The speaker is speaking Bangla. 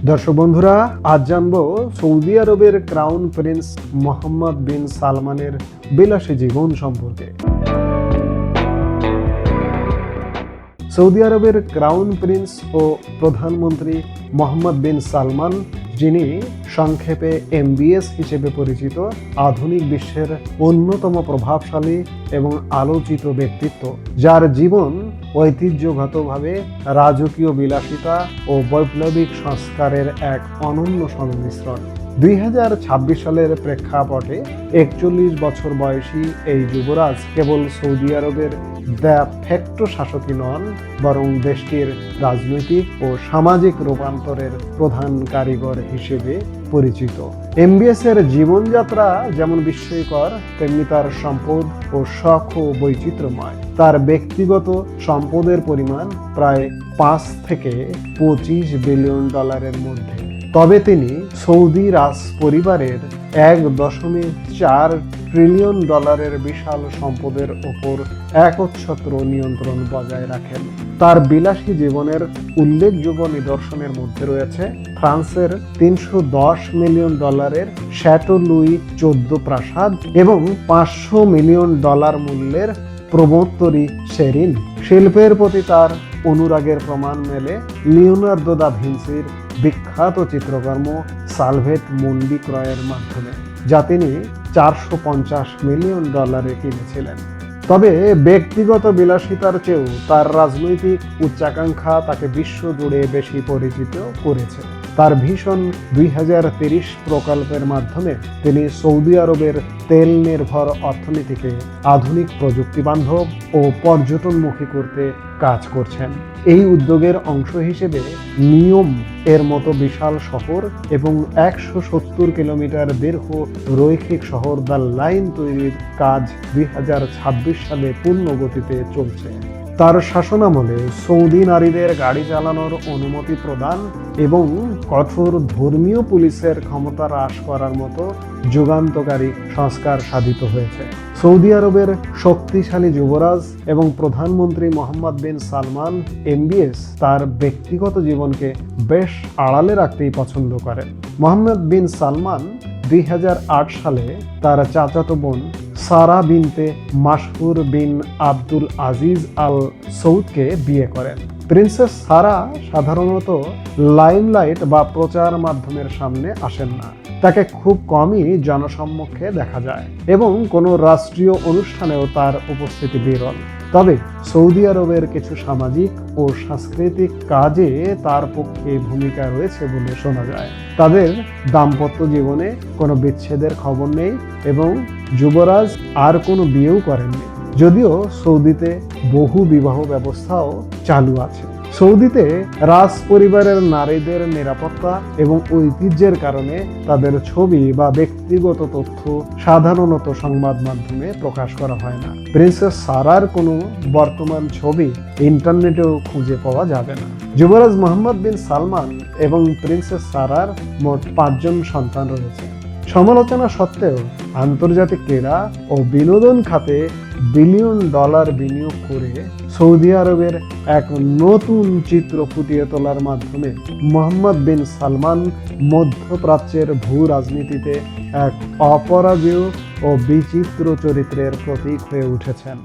দর্শক বন্ধুরা, আজ জানবো সৌদি আরবের ক্রাউন প্রিন্স মোহাম্মদ বিন সালমানের বিলাসী জীবন সম্পর্কে। সৌদি আরবের ক্রাউন প্রিন্স ও প্রধানমন্ত্রী মোহাম্মদ বিন সালমান, যিনি সংক্ষেপে MBS হিসেবে পরিচিত, আধুনিক বিশ্বের অন্যতম প্রভাবশালী এবং আলোচিত ব্যক্তিত্ব, যার জীবন ঐতিহ্যগতভাবে রাজকীয় বিলাসিতা ও বৈপ্লবিক সংস্কারের এক অনন্য সংমিশ্রণ। 2026 সালের প্রেক্ষাপটে 41 বছর বয়সী এই যুবরাজ কেবল সৌদি আরবের দ্য ফ্যাক্টো শাসকই নন, বরং দেশটির রাজনৈতিক ও সামাজিক রূপান্তরের প্রধান কারিগর হিসেবে পরিচিত। MBS এর জীবনযাত্রা যেমন বিস্ময়কর, তেমনি তার সম্পদ ও শখ ও বৈচিত্র্যময়। তার ব্যক্তিগত সম্পদের পরিমাণ প্রায় 5 থেকে 25 বিলিয়ন ডলারের মধ্যে। তবে তিনি সৌদি রাজ পরিবারের 1.4 ট্রিলিয়ন ডলারের বিশাল সম্পদের ওপর একচ্ছত্র নিয়ন্ত্রণ বজায় রাখেন। তার বিলাসী জীবনের উল্লেখযোগ্য নিদর্শনের মধ্যে রয়েছে ফ্রান্সের 310 মিলিয়ন ডলারের শ্যাটো লুই 14 প্রাসাদ এবং 500 মিলিয়ন ডলার মূল্যের প্রবোত্তরি শেরিন। শিল্পের প্রতি তার অনুরাগের প্রমাণ মেলে লিওনার্দো দা ভিঞ্চির বিখ্যাত চিত্রকর্ম সালভেট মুন্ডি ক্রয়ের মাধ্যমে, যা তিনি 450 মিলিয়ন ডলারে কিনেছিলেন। তবে ব্যক্তিগত বিলাসিতার চেয়েও তার রাজনৈতিক উচ্চাকাঙ্ক্ষা তাকে বিশ্বজুড়ে বেশি পরিচিত করেছে। তার ভিশন 2030 প্রকল্পের মাধ্যমে তিনি সৌদি আরবের তেল নির্ভর অর্থনীতিকে আধুনিক প্রযুক্তি বান্ধব ও পর্যটনমুখী করতে কাজ করছেন। এই উদ্যোগের অংশ হিসেবে নিয়ম এর মতো বিশাল শহর এবং 170 কিলোমিটার দীর্ঘ রৈখিক শহর দ্য লাইন তৈরির কাজ 2026 সালে পূর্ণ গতিতে চলছে। তার শাসনামলে সৌদি নারীদের গাড়ি চালানোর অনুমতি প্রদান এবং কঠোর ধর্মীয় পুলিশের ক্ষমতা হ্রাস করার মতো যুগান্তকারী সংস্কার সাধিত হয়েছে। সৌদি আরবের শক্তিশালী যুবরাজ এবং প্রধানমন্ত্রী মোহাম্মদ বিন সালমান MBS তার ব্যক্তিগত জীবনকে বেশ আড়ালে রাখতেই পছন্দ করেন। মোহাম্মদ বিন সালমান 2008 সালে তার চাচাতো বোন সারা বিনতে মাশহুর বিন আব্দুল আজিজ আল সৌদকে বিয়ে করেন। প্রিন্সেস সারা সাধারণত লাইমলাইট বা প্রচার মাধ্যমের সামনে আসেন না। তাকে খুব কমই জনসম্মুখে দেখা যায় এবং কোনো রাষ্ট্রীয় অনুষ্ঠানেও তার উপস্থিতি বিরল। তবে সৌদি আরবের কিছু সামাজিক ও সাংস্কৃতিক কাজে তার পক্ষে ভূমিকা রয়েছে বলে শোনা যায়। তাদের দাম্পত্য জীবনে কোনো বিচ্ছেদের খবর নেই এবং যুবরাজ আর কোনো বিয়েও করেননি, যদিও সৌদিতে বহু বিবাহ ব্যবস্থাও চালু আছে। সৌদিতে রাজ পরিবারের নারীদের নিরাপত্তা এবং ঐতিহ্যের কারণে তাদের ছবি বা ব্যক্তিগত তথ্য সাধারণত সংবাদ মাধ্যমে প্রকাশ করা হয় না। প্রিন্সেস সারার কোনো বর্তমান ছবি ইন্টারনেটেও খুঁজে পাওয়া যাবে না। যুবরাজ মোহাম্মদ বিন সালমান এবং প্রিন্সেস সারার মোট 5 জন সন্তান রয়েছে। সমালোচনা সত্ত্বেও আন্তর্জাতিক ক্রীড়া ও বিনোদন খাতে বিলিয়ন ডলার বিনিয়োগ করে সৌদি আরবের এক নতুন চিত্র ফুটিয়ে তোলার মাধ্যমে মোহাম্মদ বিন সালমান মধ্যপ্রাচ্যের ভূ রাজনীতিতে এক অপরাজেয় ও বিচিত্র চরিত্রের প্রতীক হয়ে উঠেছেন।